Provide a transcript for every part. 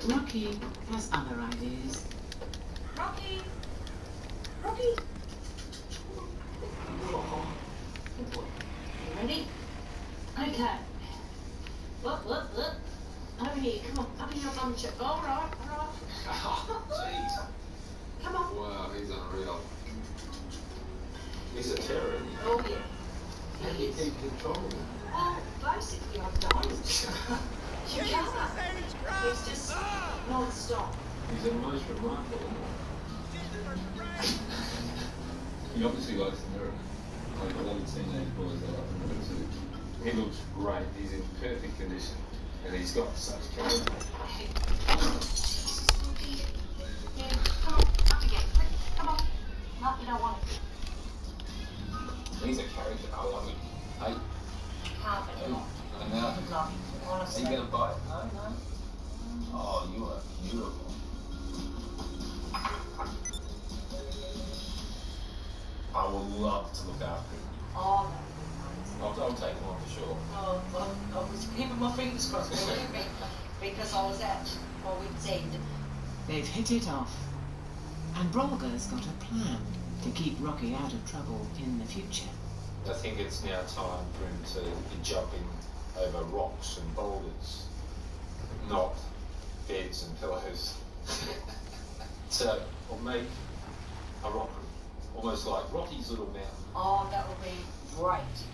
But Rocky has other ideas. Rocky! Rocky! Good boy. You ready? Okay. Look. Over here, come on. Up in your bum chip. All right. Oh, jeez. Come on. Wow, he's unreal. He's a terror. Oh, yeah. How do you keep control of him? Well, basically, I don't. You can't. It's just non-stop. He's the most remarkable. He obviously likes America. Like a lot of teenage boys that like America too. He looks great. He's in perfect condition. And he's got such character. Yeah, come on. Up again. Come on. No, you don't want it. He's a character. I love him. Hey. Can't anymore. And now, Love him, are honestly. you going to bite? No. Oh, you are beautiful. I would love to look after him. Oh, I'll take him on for sure. no. I was keeping my fingers crossed, believe me, because I was at my wit's end. They've hit it off. And Brolga's got a plan to keep Rocky out of trouble in the future. I think it's now time for him to be jumping over rocks and boulders, not beds and pillows. So I'll make a rock, almost like Rocky's little mountain. Oh, that would be great.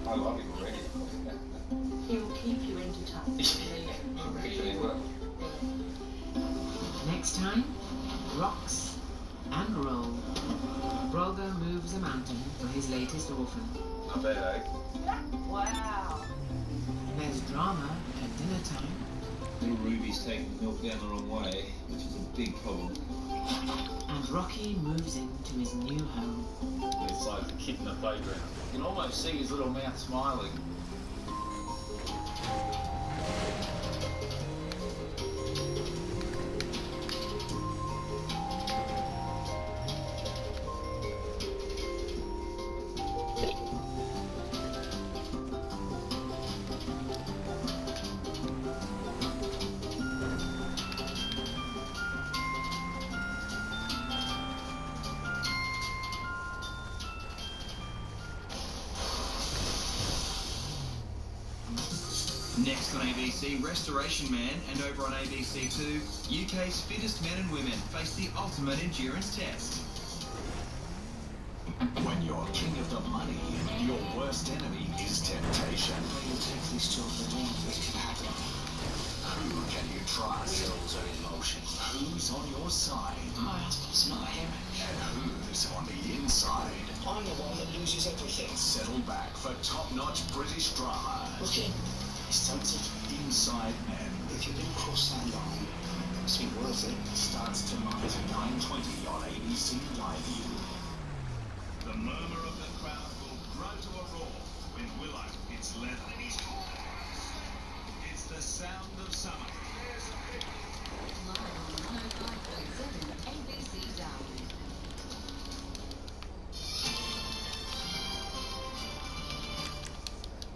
I love him already. He will keep you entertained. I reckon he will. Next time, rocks and roll. Brolga moves a mountain for his latest orphan. Not bad, eh? Wow. There's drama at dinner time. Little Ruby's taking milk down the wrong way, which is a big problem. And Rocky moves into his new home. It's like a kid in the playground. You can almost see his little mouth smiling. Next on ABC, Restoration Man, and over on ABC2, UK's fittest men and women face the ultimate endurance test. When you're king of the money, your worst enemy is temptation. Who can you trust? Wheels are in motion. Who's on your side? My husband's not here. And who's on the inside? I'm the one that loses everything. Settle back for top-notch British drama. Looking, it's tempted. Inside Men If you didn't cross that line, it's been worth it. starts tonight at 9:20 on ABC Liveview. The murmur of the crowd will grow to a roar when Willow hits leather. It's the sound of summer.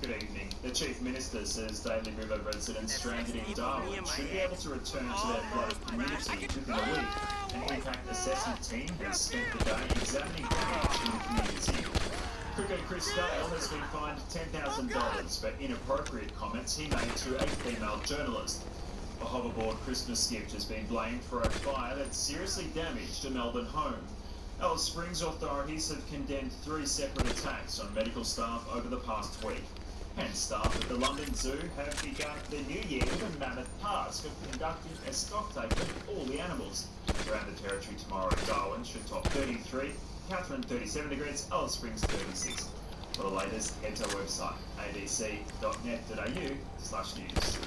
Good evening. The Chief Minister says Daly River residents stranded in Darwin should be able to return to their flooded community within a week. An impact assessment team has spent the day examining damage in the community. Cricketer Chris Dale has been fined $10,000 for inappropriate comments he made to a female journalist. A hoverboard Christmas gift has been blamed for a fire that seriously damaged a Melbourne home. Alice Springs authorities have condemned 3 separate attacks on medical staff over the past week. And staff at the London Zoo have begun the new year with a mammoth task of conducting a stocktake of all the animals. Around the territory tomorrow, Darwin should top 33, Katherine 37 degrees, Alice Springs 36. For the latest, head to our website abc.net.au/news.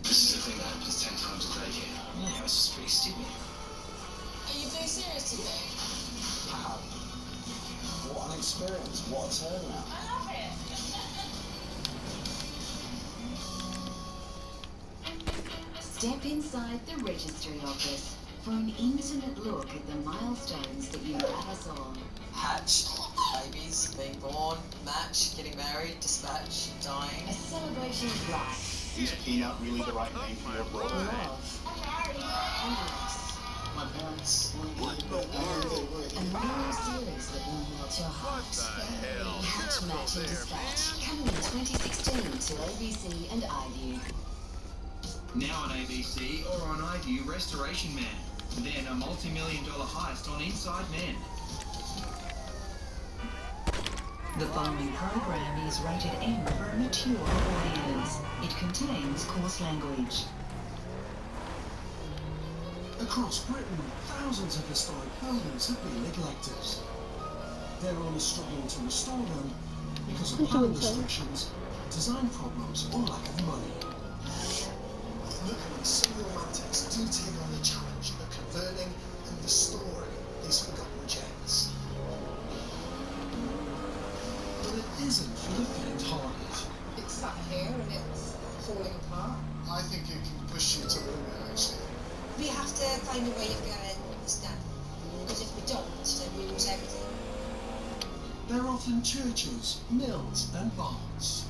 This is the thing that happens 10 times a day here. Yeah, it's just pretty stupid. Are you being serious today? Wow. What an experience. What a turnaround. I love it. Step inside the registry office. for an intimate look at the milestones that unite us all. Hatch, babies, being born, match, getting married, dispatch, dying. A celebration of life, Is Peanut really the right name for your brother? love, and loss. My parents weren't good, but I knew they would. A new series that will melt your heart. Hatch, Match and Dispatch. Coming in 2016 to ABC and iView. Now on ABC or on iView, Restoration Man. Then a multi-million-dollar heist on Inside Men. The following program is rated M for a mature audience. It contains coarse language. Across Britain, thousands of historic buildings have been neglected. Their owners struggling to restore them because of plan restrictions, design problems, or lack of money. Locally, some romantics do take on the challenge of converting and restoring these forgotten gems. But it isn't for the faint-hearted. It's sat here and it's falling apart. I think it can push you to the limit, actually. We have to find a way of going this down. Because if we don't, then we lose everything. They're often churches, mills, and barns.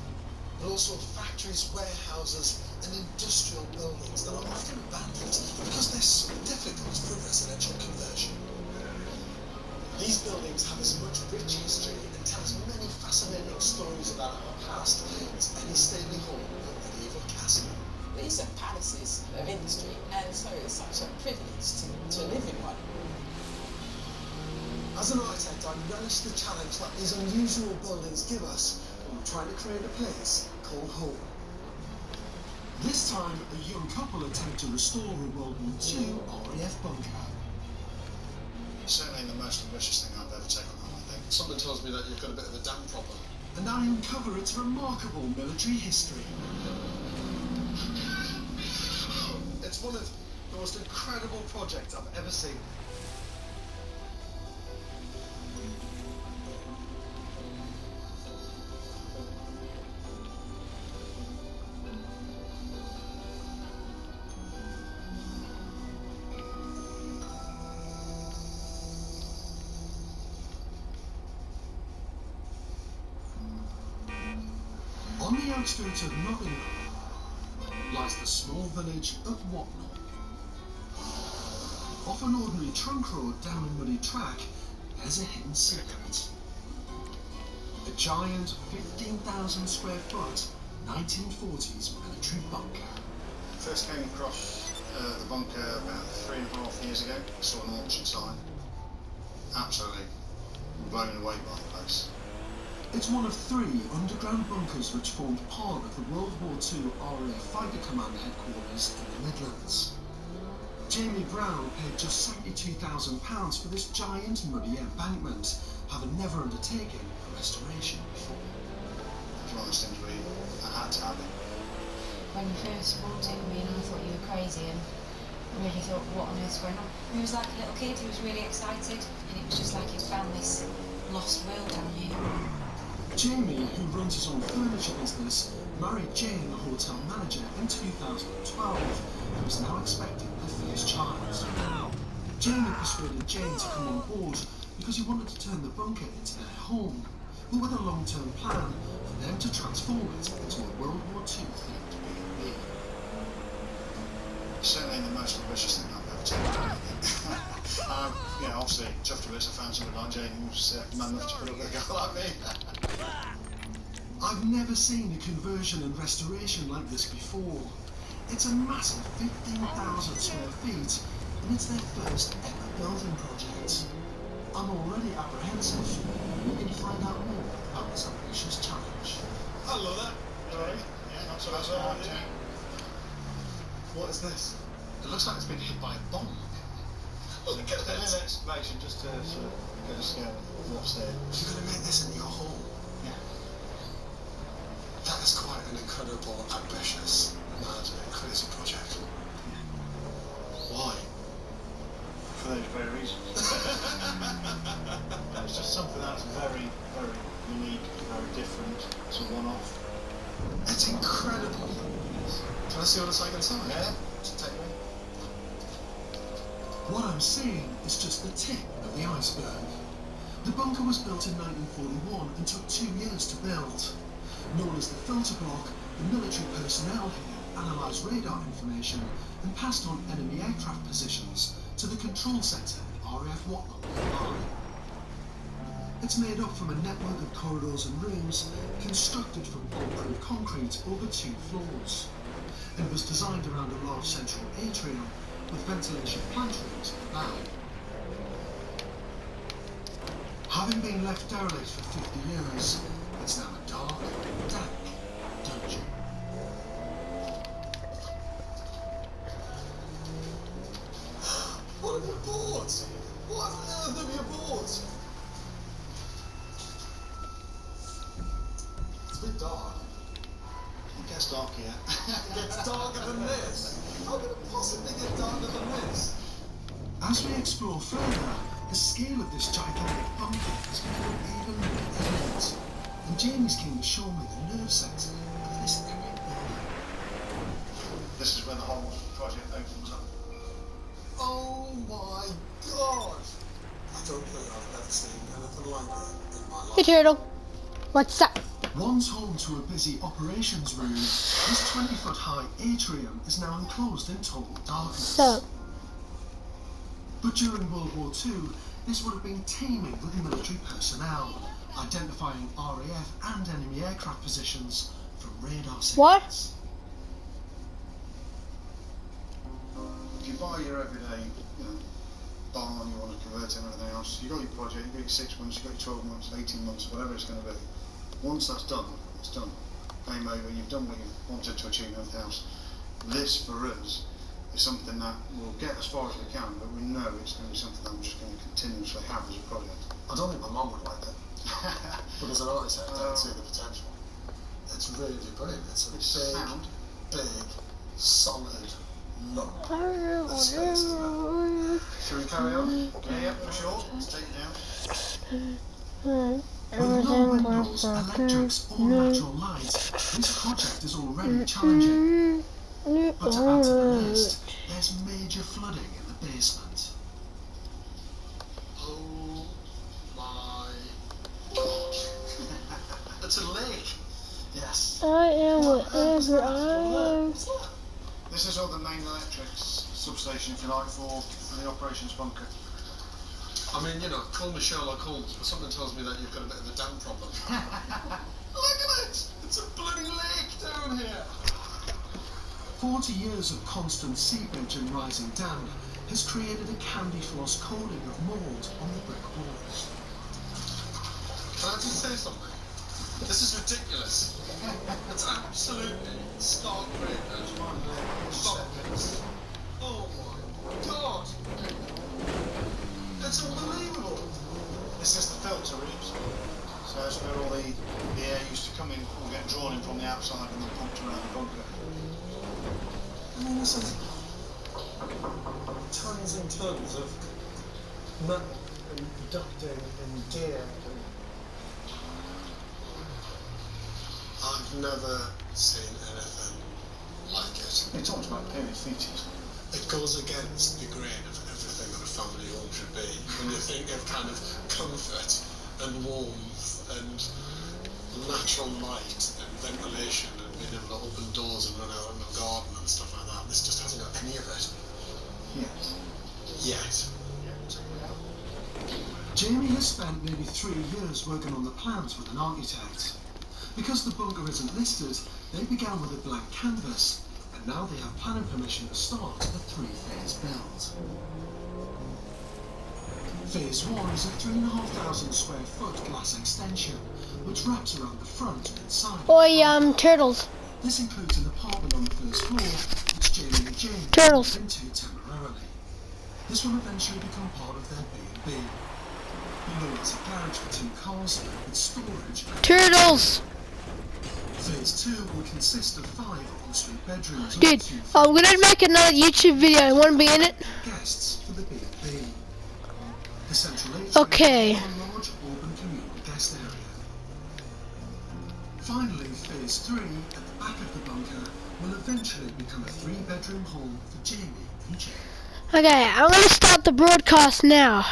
But also factories, warehouses, and industrial buildings that are often abandoned because they're so difficult for residential conversion. These buildings have as much rich history and tell as many fascinating stories about our past as any stately hall or medieval castle. These are palaces of industry, and so it's such a privilege to live in one. As an architect, I relish the challenge that these unusual buildings give us when we're trying to create a place called home. This time, a young couple attempt to restore a World War II RAF bunker. Certainly the most ambitious thing I've ever taken on, I think. Something tells me that you've got a bit of a dam problem. And I uncover its remarkable military history. It's one of the most incredible projects I've ever seen. On the outskirts of Nottingham lies the small village of Whatnot. Off an ordinary trunk road down a muddy track, there's a hidden secret. A giant 15,000 square foot 1940s military bunker. First came across the bunker about 3.5 years ago. Saw an auction sign. Absolutely blown away by the place. It's one of 3 underground bunkers which formed part of the World War II RAF Fighter Command headquarters in the Midlands. Jamie Brown paid just £72,000 for this giant muddy embankment, having never undertaken a restoration before. It's one of those things where I had to have it. When you first brought it to me, and I thought you were crazy, and I really thought, what on earth's going on? He was like a little kid, he was really excited, and it was just like he'd found this lost world down here. Jamie, who runs his own furniture business, married Jane, a hotel manager, in 2012 and was now expecting their first child. Jamie persuaded Jane to come on board because he wanted to turn the bunker into their home, but with a long-term plan for them to transform it into a World War II themed B&B. Certainly the most ambitious thing I've ever taken on. Obviously, chuffed a bit, I found somebody like Jane who's man enough to put up with a guy like me. I've never seen a conversion and restoration like this before. It's a massive 15,000 square feet, and it's their first ever building project. I'm already apprehensive, looking to find out more about this ambitious challenge. Hello there. Yeah, not so bad. What is this? It looks like it's been hit by a bomb. Look at that. An excavation just to sort of get a scale of what's there. You're going to make this in your home? Yeah. That is quite an incredible, ambitious, mad, and crazy project. Why? For those very reasons. It's just something that's very, very unique, very different. It's a one-off. It's incredible. Can I see what it's like inside? Yeah. Just take me. What I'm seeing is just the tip of the iceberg. The bunker was built in 1941 and took 2 years to build. Known as the filter block, the military personnel here analysed radar information and passed on enemy aircraft positions to the control centre at RAF Watnall nearby. It's made up from a network of corridors and rooms constructed from bomb-proof concrete over 2 floors, and was designed around a large central atrium with ventilation plant rooms at the back. Having been left derelict for 50 years, it's now a dark, dank dungeon. What are your boards? What on earth are your boards? It's a bit dark. It gets dark here. It gets darker than this. How could it possibly get darker than this? As we explore further, the scale of this gigantic bunker has become even more evident, and Jamie's keen to show me the nerve centre of this epic building. This is where the whole project opens up. Oh my god! I don't think I've ever seen anything like it in my life. Hey Turtle, what's up? Once home to a busy operations room, this 20-foot high atrium is now enclosed in total darkness. So, but during World War II, this would have been teeming with military personnel, identifying RAF and enemy aircraft positions from radar signals. what? If you buy your everyday, barn, you want to convert it and everything else, you've got your project, you've got your 6 months, you've got your 12 months, 18 months, whatever it's going to be. Once that's done, it's done. Game over, you've done what you wanted to achieve and everything else. This, for us, is something that we'll get as far as we can, but we know it's going to be something that I'm just going to continuously have as a project. I don't think my mum would like it. But as an architect, I see the potential. It's really brilliant. It's a big, solid look. Should we carry on? Yeah, for sure. Let's take it down. With no windows, electrics or natural light, this project is already challenging. But to add to the list, there's major flooding in the basement. Oh my god. It's a lake. Yes. I am whatever I am. This is all the main electrics substation, if you like, for the operations bunker. I mean, call me Sherlock Holmes, but something tells me that you've got a bit of a dam problem. Look at it! It's a bloody lake down here! 40 years of constant seepage and rising damp has created a candy floss coating of mould on the brick walls. Can I just say something? This is ridiculous. It's absolutely stark ravage. Oh my god! It's unbelievable! This is the filter rooms. So that's where all the air used to come in, will get drawn in from the outside and then pumped around the bunker. I mean, this is tons and tons of metal and ducting and gear. I've never seen anything like it. It talks about period features. It goes against the grain of everything that a family home should be. When you think of kind of comfort and warmth and natural light and ventilation and being able to open doors and run out in the garden and stuff like that, this just hasn't got any of it. Yet. Jamie has spent nearly 3 years working on the plans with an architect. Because the bunker isn't listed, they began with a blank canvas, and now they have planning permission to start a 3-phase build. Phase 1 is a 3,500 square foot glass extension, which wraps around the front and side. Oi, turtles. This includes an apartment on the first floor, which Jamie and Jane Turtles. moved into temporarily. This will eventually become part of their B&B. Below is a garage for 2 cars with storage. Turtles! Phase 2 will consist of 5 ensuite bedrooms. Dude, I'm gonna make another YouTube video. I wanna be in it. Guests for the B&B. The central atrium Okay. is a large open communal guest area. Finally, Phase 3 at the back of the bunker will eventually become a 3-bedroom home for Jamie and Jane. Okay, I'm gonna start the broadcast now.